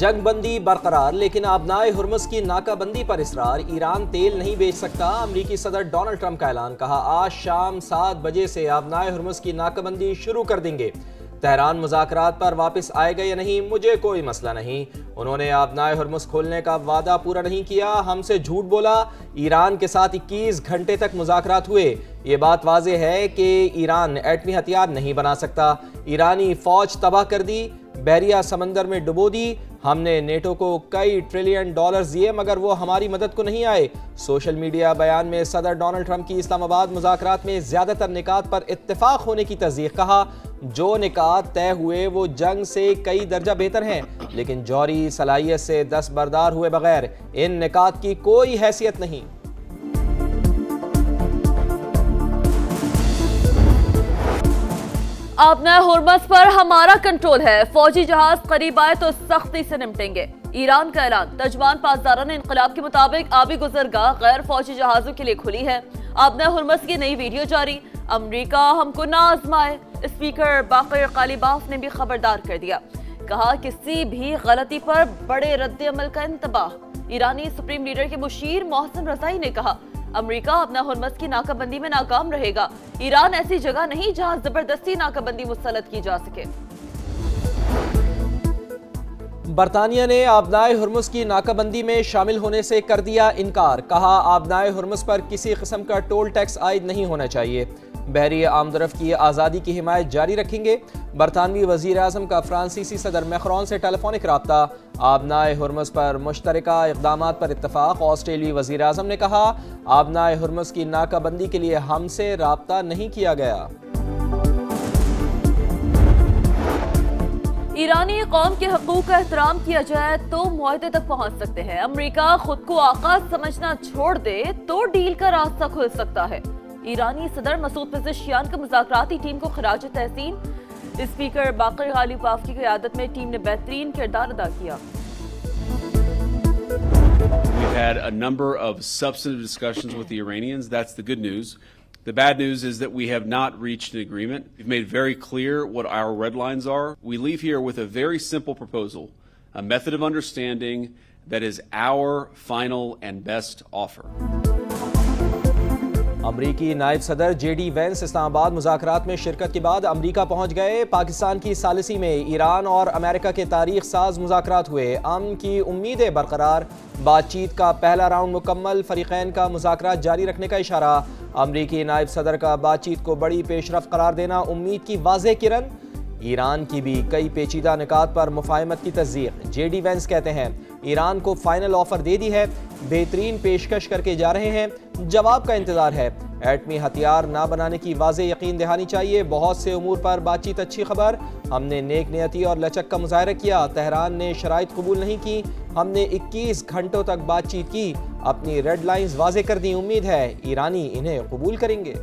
جنگ بندی برقرار لیکن آبنائے ہرمز کی ناکہ بندی پر اصرار۔ ایران تیل نہیں بیچ سکتا، امریکی صدر ڈونلڈ ٹرمپ کا اعلان۔ کہا آج شام 7 بجے سے آبنائے ہرمز کی ناکہ بندی شروع کر دیں گے۔ تہران مذاکرات پر واپس آئے گا یا نہیں، مجھے کوئی مسئلہ نہیں۔ انہوں نے آبنائے ہرمز کھولنے کا وعدہ پورا نہیں کیا، ہم سے جھوٹ بولا۔ ایران کے ساتھ 21 گھنٹے تک مذاکرات ہوئے۔ یہ بات واضح ہے کہ ایران ایٹمی ہتھیار نہیں بنا سکتا۔ ایرانی فوج تباہ کر دی، بحریہ سمندر میں ڈبو دی۔ ہم نے نیٹو کو کئی ٹریلین ڈالرز دیے مگر وہ ہماری مدد کو نہیں آئے۔ سوشل میڈیا بیان میں صدر ڈونلڈ ٹرمپ کی اسلام آباد مذاکرات میں زیادہ تر نکات پر اتفاق ہونے کی تصدیق۔ کہا جو نکات طے ہوئے وہ جنگ سے کئی درجہ بہتر ہیں لیکن جوہری صلاحیت سے دستبردار ہوئے بغیر ان نکات کی کوئی حیثیت نہیں۔ آبنائے ہرمز پر ہمارا کنٹرول ہے، فوجی جہاز قریب آئے تو سختی سے نمٹیں گے۔ ایران کا اعلان۔ ترجمان پاسداران انقلاب کے مطابق آبی گزرگاہ غیر فوجی جہازوں کے لیے کھلی ہے۔ آبنائے ہرمز کی نئی ویڈیو جاری۔ امریکہ ہم کو نہ آزمائے، اسپیکر باقر غالیباف نے بھی خبردار کر دیا۔ کہا کسی بھی غلطی پر بڑے رد عمل کا انتباہ۔ ایرانی سپریم لیڈر کے مشیر محسن رضائی نے کہا امریکہ اپنا ہرمز کی ناکہ بندی میں ناکام رہے گا۔ ایران ایسی جگہ نہیں جہاں زبردستی ناکہ بندی مسلط کی جا سکے۔ برطانیہ نے آبنائے ہرمز کی ناکہ بندی میں شامل ہونے سے کر دیا انکار۔ کہا آبنائے ہرمز پر کسی قسم کا ٹول ٹیکس عائد نہیں ہونا چاہیے۔ بحری آمد و رفت کی آزادی کی حمایت جاری رکھیں گے۔ برطانوی وزیر اعظم کا فرانسیسی صدر میکرون سے ٹیلی فونک رابطہ۔ آبنائے ہرمز پر مشترکہ اقدامات پر اتفاق۔ آسٹریلوی وزیر اعظم نے کہا آبنائے ہرمز کی ناکہ بندی کے لیے ہم سے رابطہ نہیں کیا گیا۔ ایرانی قوم کے حقوق کا احترام کیا جائے تو معاہدے تک پہنچ سکتے ہیں۔ امریکہ خود کو آقا سمجھنا چھوڑ دے تو ڈیل کا راستہ کھل سکتا ہے۔ ایرانی صدر مسعود پزشکیان کا مذاکراتی ٹیم کو خراج تحسین۔ اسپیکر باقر غالیباف کی قیادت میں ٹیم نے بہترین کردار ادا کیا۔ We've had a number of substantive discussions with the Iranians. That's the good news. The bad news is that we have not reached an agreement. We've made very clear what our red lines are. We leave here with a very simple proposal, a method of understanding that is our final and best offer. امریکی نائب صدر J D Venice اسلام آباد مذاکرات میں شرکت کے بعد امریکہ پہنچ گئے۔ پاکستان کی ثالثی میں ایران اور امریکہ کے تاریخ ساز مذاکرات ہوئے۔ امن کی امیدیں برقرار، بات چیت کا پہلا راؤنڈ مکمل، فریقین کا مذاکرات جاری رکھنے کا اشارہ۔ امریکی نائب صدر کا بات چیت کو بڑی پیش رفت قرار دینا، امید کی واضح کرن۔ ایران کی بھی کئی پیچیدہ نکات پر مفاہمت کی تصدیق۔ جے ڈی وینس کہتے ہیں ایران کو فائنل آفر دے دی ہے، بہترین پیشکش کر کے جا رہے ہیں، جواب کا انتظار ہے۔ ایٹمی ہتھیار نہ بنانے کی واضح یقین دہانی چاہیے، بہت سے امور پر بات چیت اچھی خبر، ہم نے نیک نیتی اور لچک کا مظاہرہ کیا، تہران نے شرائط قبول نہیں کی، ہم نے 21 گھنٹوں تک بات چیت کی، اپنی ریڈ لائنز واضح کر دی، امید ہے ایرانی انہیں قبول کریں گے۔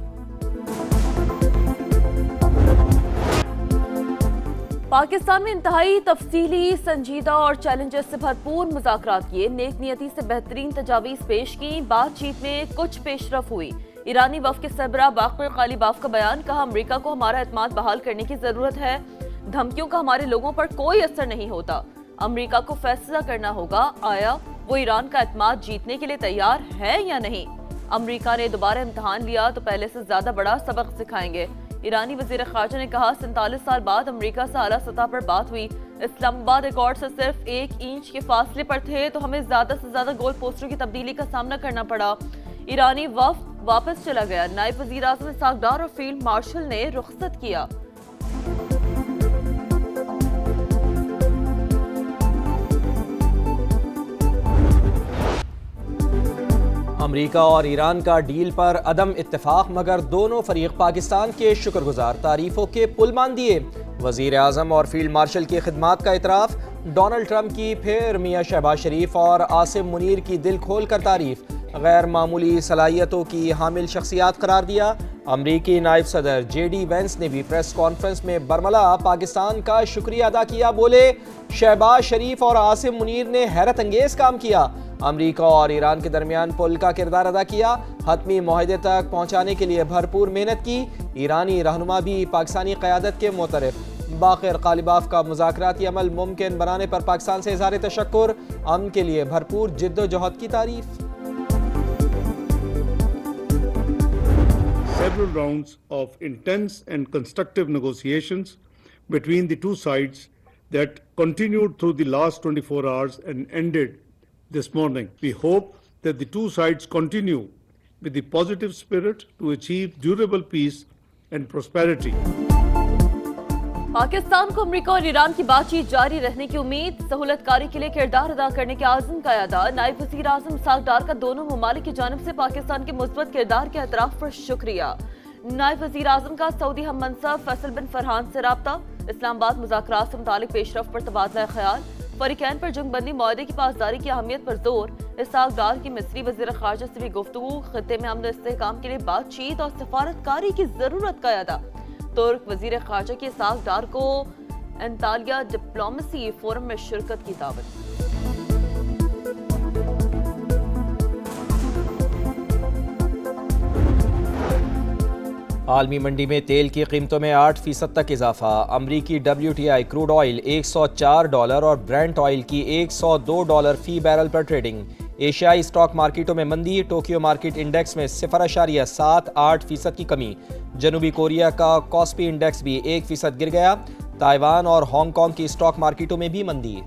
پاکستان میں انتہائی تفصیلی، سنجیدہ اور چیلنجز سے بھرپور مذاکرات کیے، نیک نیتی سے بہترین تجاویز پیش کی، بات چیت میں کچھ پیش رفت ہوئی۔ ایرانی وفد کے سربراہ باقر غالیباف کا بیان۔ کہا امریکہ کو ہمارا اعتماد بحال کرنے کی ضرورت ہے، دھمکیوں کا ہمارے لوگوں پر کوئی اثر نہیں ہوتا، امریکہ کو فیصلہ کرنا ہوگا آیا وہ ایران کا اعتماد جیتنے کے لیے تیار ہے یا نہیں۔ امریکہ نے دوبارہ امتحان لیا تو پہلے سے زیادہ بڑا سبق سکھائیں گے۔ ایرانی وزیر خارجہ نے کہا 47 سال بعد امریکہ سے اعلیٰ سطح پر بات ہوئی، اسلام آباد ریکارڈ سے صرف 1 انچ کے فاصلے پر تھے تو ہمیں زیادہ سے زیادہ گول پوسٹروں کی تبدیلی کا سامنا کرنا پڑا۔ ایرانی وفد واپس چلا گیا، نائب وزیر اعظم اسحاق ڈار اور فیلڈ مارشل نے رخصت کیا۔ امریکہ اور ایران کا ڈیل پر عدم اتفاق مگر دونوں فریق پاکستان کے شکر گزار، تعریفوں کے پل مان دیے۔ وزیر اعظم اور فیلڈ مارشل کی خدمات کا اعتراف، ڈونلڈ ٹرمپ کی پھر میاں شہباز شریف اور عاصم منیر کی دل کھول کر تعریف، غیر معمولی صلاحیتوں کی حامل شخصیات قرار دیا۔ امریکی نائب صدر جے ڈی وینس نے بھی پریس کانفرنس میں برملا پاکستان کا شکریہ ادا کیا، بولے شہباز شریف اور عاصم منیر نے حیرت انگیز کام کیا، امریکہ اور ایران کے درمیان پل کا کردار ادا کیا، حتمی معاہدے تک پہنچانے کے لیے بھرپور محنت کی۔ ایرانی رہنما بھی پاکستانی قیادت کے معترف، باقر غالباف کا مذاکراتی عمل ممکن بنانے پر پاکستان سے اظہار تشکر، امن کے لیے بھرپور جد و جہد کی تعریف۔ Several rounds of intense and constructive negotiations between the two sides that continued through the last 24 hours and ended this morning. We hope that the two sides continue with the positive spirit to achieve durable peace and prosperity. Pakistan کو امریکہ اور ایران کی بات چیت جاری رہنے کی امید، سہولت کاری کے لیے کردار ادا کرنے کے عزم کا اعادہ۔ نائب وزیر اعظم اسحاق ڈار کا دونوں ممالک کی جانب سے پاکستان کے مثبت کردار کے اعتراف پر شکریہ۔ نائب وزیر اعظم کا سعودی ہم منصب فیصل بن فرحان سے رابطہ، اسلام آباد مذاکرات سے متعلق پیش رفت پر تبادلہ خیال، فریقین پر جنگ بندی معاہدے کی پاسداری کی اہمیت پر زور، اسحاق ڈار کی مصری وزیر خارجہ سے بھی گفتگو، خطے میں امن و استحکام کے لیے بات چیت اور سفارت کاری کی ضرورت کا اعادہ۔ ترک وزیر خارجہ کی اسحاق ڈار کو انطالیہ ڈپلومیسی فورم میں شرکت کی دعوت۔ عالمی منڈی میں تیل کی قیمتوں میں 8% تک اضافہ، امریکی WTI کروڈ آئل $104 اور برینٹ آئل کی $102 فی بیرل پر ٹریڈنگ۔ ایشیائی اسٹاک مارکیٹوں میں مندی، ٹوکیو مارکیٹ انڈیکس میں 0.78% کی کمی، جنوبی کوریا کا کاسپی انڈیکس بھی 1% گر گیا، تائیوان اور ہانگ کانگ کی اسٹاک مارکیٹوں میں بھی مندی۔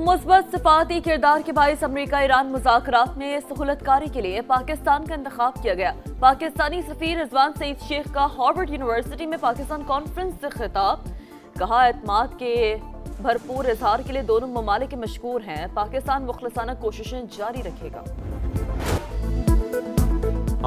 مثبت سفارتی کردار کے باعث امریکہ ایران مذاکرات میں سہولت کاری کے لیے پاکستان کا انتخاب کیا گیا۔ پاکستانی سفیر رضوان سعید شیخ کا ہارورڈ یونیورسٹی میں پاکستان کانفرنس سے خطاب، کہا اعتماد کے بھرپور اظہار کے لیے دونوں ممالک مشکور ہیں، پاکستان مخلصانہ کوششیں جاری رکھے گا۔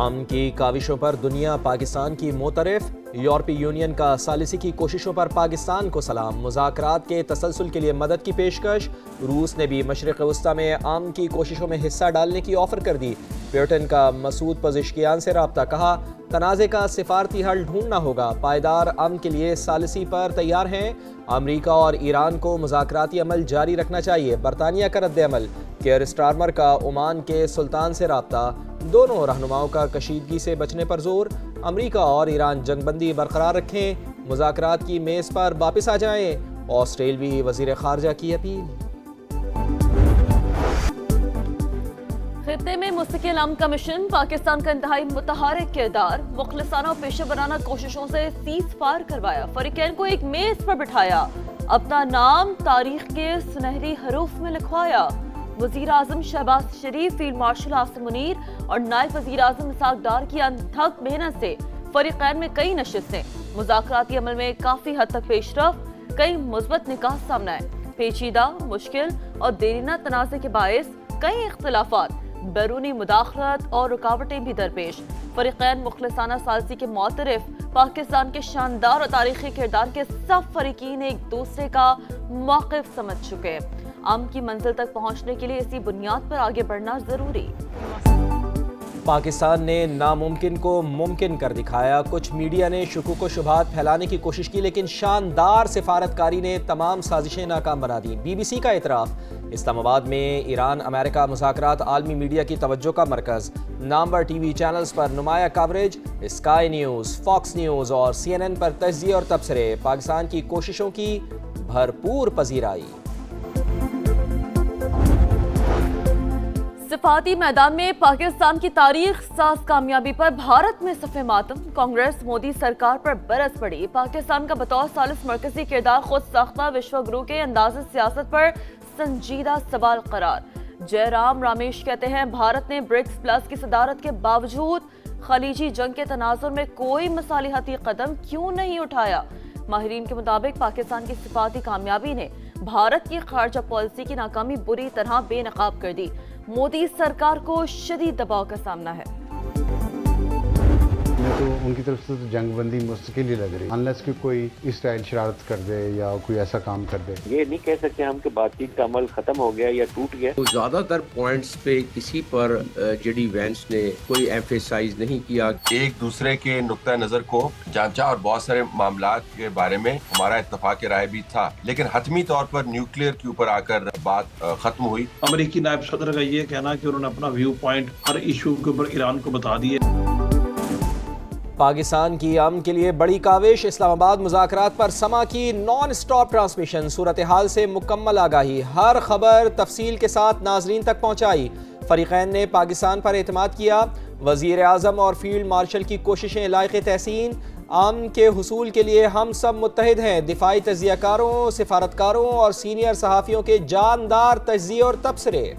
امن کی کاوشوں پر دنیا پاکستان کی معترف، یورپی یونین کا ثالثی کی کوششوں پر پاکستان کو سلام، مذاکرات کے تسلسل کے لیے مدد کی پیشکش، روس نے بھی مشرق وسطیٰ میں امن کی کوششوں میں حصہ ڈالنے کی آفر کر دی، پیوٹن کا مسعود پزشکیان سے رابطہ، کہا تنازع کا سفارتی حل ڈھونڈنا ہوگا، پائیدار امن کے لیے ثالثی پر تیار ہیں، امریکہ اور ایران کو مذاکراتی عمل جاری رکھنا چاہیے، برطانیہ کا رد عمل، کیئر سٹارمر کا عمان کے سلطان سے رابطہ، دونوں رہنماؤں کا کشیدگی سے بچنے پر زور، امریکہ اور ایران جنگ بندی برقرار رکھیں، مذاکرات کی میز پر واپس آ جائیں، آسٹریلوی وزیر خارجہ کی اپیل۔ خطے میں مستقل امن کمیشن، پاکستان کا انتہائی متحرک کردار، مخلصانہ اور پیشہ ورانہ کوششوں سے سیز فائر کروایا، فریقین کو ایک میز پر بٹھایا، اپنا نام تاریخ کے سنہری حروف میں لکھوایا۔ وزیر اعظم شہباز شریف، فیلڈ مارشل عاصم منیر اور نائب وزیر اعظم اسحاق ڈار کی انتھک محنت سے فریقین میں کئی نشستیں، مذاکراتی عمل میں کافی حد تک پیش رفت، کئی مثبت نکات سامنے آئے، پیچیدہ، مشکل اور دیرینہ تنازع کے باعث کئی اختلافات، بیرونی مداخلت اور رکاوٹیں بھی درپیش، فریقین مخلصانہ ثالثی کے معترف، پاکستان کے شاندار اور تاریخی کردار کے سب فریقین ایک دوسرے کا موقف سمجھ چکے، امن کی منزل تک پہنچنے کے لیے اسی بنیاد پر آگے بڑھنا ضروری۔ پاکستان نے ناممکن کو ممکن کر دکھایا، کچھ میڈیا نے شکوک و شبہات پھیلانے کی کوشش کی لیکن شاندار سفارتکاری نے تمام سازشیں ناکام بنا دیں، BBC کا اعتراف، اسلام آباد میں ایران امریکہ مذاکرات عالمی میڈیا کی توجہ کا مرکز، نامور ٹی وی چینلز پر نمایاں coverage, sky news, Fox news اور CNN پر تجزیے اور تبصرے، پاکستان کی کوششوں کی بھرپور پذیرائی۔ سفارتی میدان میں پاکستان کی تاریخ ساز کامیابی پر بھارت میں صف ماتم، کانگریس مودی سرکار پر برس پڑی، پاکستان کا بطور ثالث مرکزی کردار خود ساختہ وشو گرو کے انداز سیاست پر سنجیدہ سوال قرار۔ جے رام رامیش کہتے ہیں بھارت نے برکس پلس کی صدارت کے باوجود خلیجی جنگ کے تناظر میں کوئی مصالحتی قدم کیوں نہیں اٹھایا؟ ماہرین کے مطابق پاکستان کی سفارتی کامیابی نے بھارت کی خارجہ پالیسی کی ناکامی بری طرح بے نقاب کر دی، مودی سرکار کو شدید دباؤ کا سامنا ہے۔ تو ان کی طرف سے تو جنگ بندی مستقل ہی لگ رہی، انلیس کہ کوئی اس ٹائل شرارت کر دے یا کوئی ایسا کام کر دے۔ یہ نہیں کہہ سکتے ہم کہ بات چیت کا عمل ختم ہو گیا یا ٹوٹ گیا۔ زیادہ تر پوائنٹس پہ کسی پر جے ڈی وینس نے کوئی ایمفیسائز نہیں کیا، ایک دوسرے کے نقطہ نظر کو جانچا اور بہت سارے معاملات کے بارے میں ہمارا اتفاق رائے بھی تھا، لیکن حتمی طور پر نیوکلیئر کے اوپر آ کر بات ختم ہوئی۔ امریکی نائب صدر کا یہ کہنا کہ انہوں نے اپنا ویو پوائنٹ ہر ایشو کے اوپر ایران کو بتا دیے۔ پاکستان کی امن کے لیے بڑی کاوش، اسلام آباد مذاکرات پر سما کی نان سٹاپ ٹرانسمیشن، صورتحال سے مکمل آگاہی، ہر خبر تفصیل کے ساتھ ناظرین تک پہنچائی۔ فریقین نے پاکستان پر اعتماد کیا، وزیر اعظم اور فیلڈ مارشل کی کوششیں لائق تحسین، امن کے حصول کے لیے ہم سب متحد ہیں، دفاعی تجزیہ کاروں، سفارتکاروں اور سینئر صحافیوں کے جاندار تجزیے اور تبصرے۔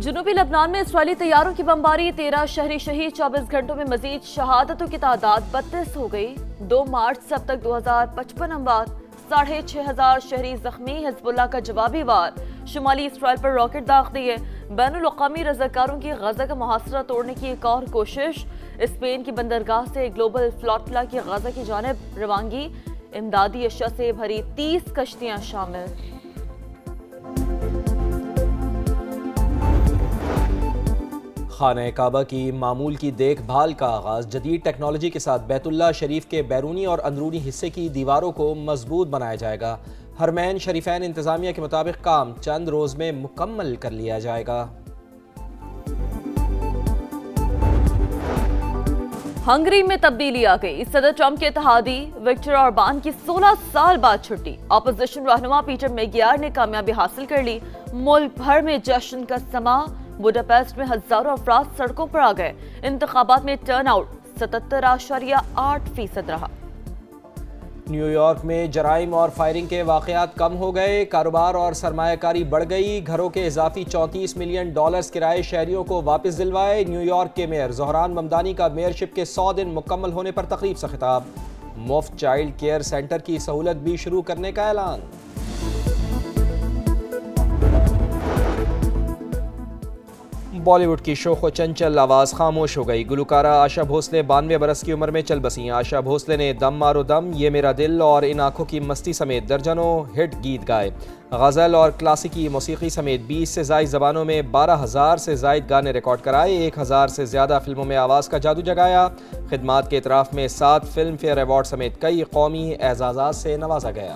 جنوبی لبنان میں اسرائیلی طیاروں کی بمباری، 13 شہری شہید، 24 گھنٹوں میں مزید شہادتوں کی تعداد 32 ہو گئی۔ 2 مارچ سے اب تک 2055 اموات، 6500 شہری زخمی، حزب اللہ کا جوابی وار، شمالی اسرائیل پر راکٹ داغ دیے۔ بین الاقوامی رضاکاروں کی غزہ کا محاصرہ توڑنے کی ایک اور کوشش، اسپین کی بندرگاہ سے گلوبل فلاٹلا کی غزہ کی جانب روانگی، امدادی اشیاء سے بھری 30 کشتیاں شامل۔ خانہ کعبہ کی معمول کی دیکھ بھال کا آغاز، جدید ٹیکنالوجی کے ساتھ بیت اللہ شریف کے بیرونی اور اندرونی حصے کی دیواروں کو مضبوط بنایا جائے گا۔ حرمین شریفین انتظامیہ کے مطابق کام چند روز میں مکمل کر لیا جائے گا۔ ہنگری میں تبدیلی آ گئی، صدر ٹرمپ کے اتحادی وکٹر اوربان کی 16 سال بعد چھٹی، اپوزیشن رہنما پیٹر میگیار نے کامیابی حاصل کر لی، ملک بھر میں جشن کا سما، بوڈاپیسٹ میں ہزاروں افراد سڑکوں پر آ گئے، انتخابات میں ٹرن آؤٹ 77.8% رہا۔ نیو یارک میں جرائم اور فائرنگ کے واقعات کم ہو گئے، کاروبار اور سرمایہ کاری بڑھ گئی، گھروں کے اضافی $34 ملین کرائے شہریوں کو واپس دلوائے۔ نیو یارک کے میئر زہران ممدانی کا میئرشپ کے 100 دن مکمل ہونے پر تقریب سے خطاب، مفت چائلڈ کیئر سینٹر کی سہولت بھی شروع کرنے کا اعلان۔ بالی ووڈ کی شوخ و چنچل آواز خاموش ہو گئی، گلوکارہ آشا بھوسلے 92 برس کی عمر میں چل بسیں۔ آشا بھوسلے نے دم مارو دم، یہ میرا دل اور ان آنکھوں کی مستی سمیت درجنوں ہٹ گیت گائے، غزل اور کلاسیکی موسیقی سمیت 20 سے زائد زبانوں میں 12,000 سے زائد گانے ریکارڈ کرائے، 1,000 سے زیادہ فلموں میں آواز کا جادو جگایا۔ خدمات کے اعتراف میں 7 فلم فیئر ایوارڈ سمیت کئی قومی اعزازات سے نوازا گیا۔